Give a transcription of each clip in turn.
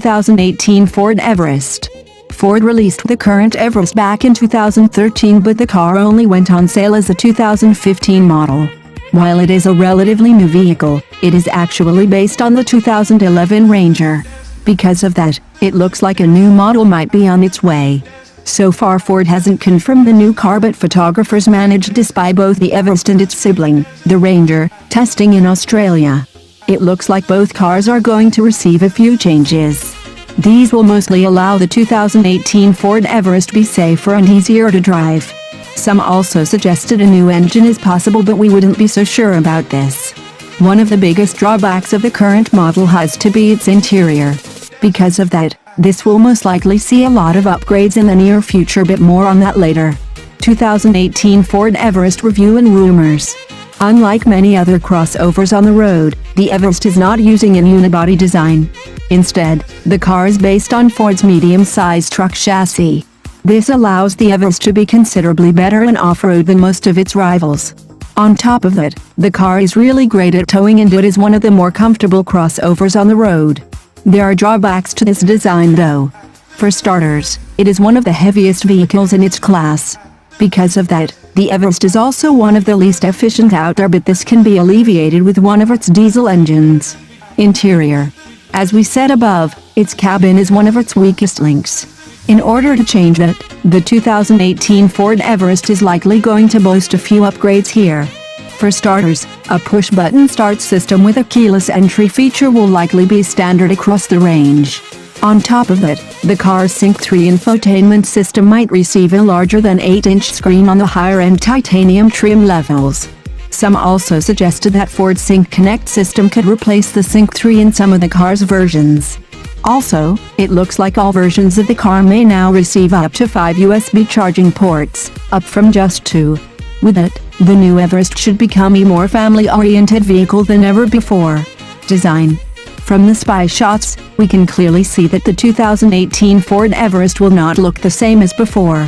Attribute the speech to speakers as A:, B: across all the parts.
A: 2018 Ford Everest. Ford released the current Everest back in 2013, but the car only went on sale as a 2015 model. While it is a relatively new vehicle, it is actually based on the 2011 Ranger. Because of that, it looks like a new model might be on its way. So far Ford hasn't confirmed the new car, but photographers managed to spy both the Everest and its sibling, the Ranger, testing in Australia. It looks like both cars are going to receive a few changes. These will mostly allow the 2018 Ford Everest be safer and easier to drive. Some also suggested a new engine is possible, but we wouldn't be so sure about this. One of the biggest drawbacks of the current model has to be its interior. Because of that, this will most likely see a lot of upgrades in the near future, but more on that later. 2018 Ford Everest review and rumors. Unlike many other crossovers on the road, the Everest is not using an unibody design. Instead, the car is based on Ford's medium-sized truck chassis. This allows the Everest to be considerably better in off-road than most of its rivals. On top of that, the car is really great at towing, and it is one of the more comfortable crossovers on the road. There are drawbacks to this design though. For starters, it is one of the heaviest vehicles in its class. Because of that, the Everest is also one of the least efficient out there, but this can be alleviated with one of its diesel engines. Interior. As we said above, its cabin is one of its weakest links. In order to change that, the 2018 Ford Everest is likely going to boast a few upgrades here. For starters, a push-button start system with a keyless entry feature will likely be standard across the range. On top of it, the car's Sync 3 infotainment system might receive a larger than 8-inch screen on the higher-end titanium trim levels. Some also suggested that Ford's Sync Connect system could replace the Sync 3 in some of the car's versions. Also, it looks like all versions of the car may now receive up to 5 USB charging ports, up from just 2. With it, the new Everest should become a more family-oriented vehicle than ever before. Design. From the spy shots, we can clearly see that the 2018 Ford Everest will not look the same as before.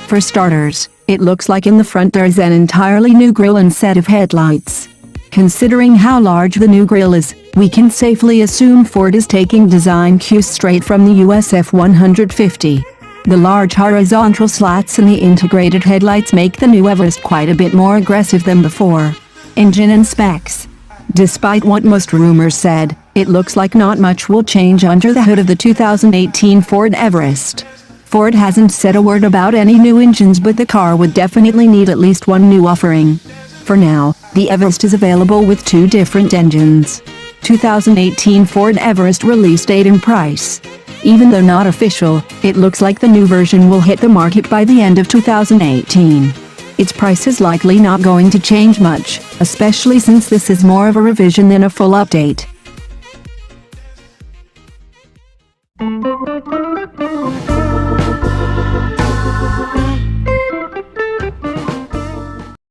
A: For starters, it looks like in the front there's an entirely new grille and set of headlights. Considering how large the new grille is, we can safely assume Ford is taking design cues straight from the US F-150. The large horizontal slats and the integrated headlights make the new Everest quite a bit more aggressive than before. Engine and specs. Despite what most rumors said, it looks like not much will change under the hood of the 2018 Ford Everest. Ford hasn't said a word about any new engines, but the car would definitely need at least one new offering. For now, the Everest is available with 2 different engines. 2018 Ford Everest release date and price. Even though not official, it looks like the new version will hit the market by the end of 2018. Its price is likely not going to change much, especially since this is more of a revision than a full update.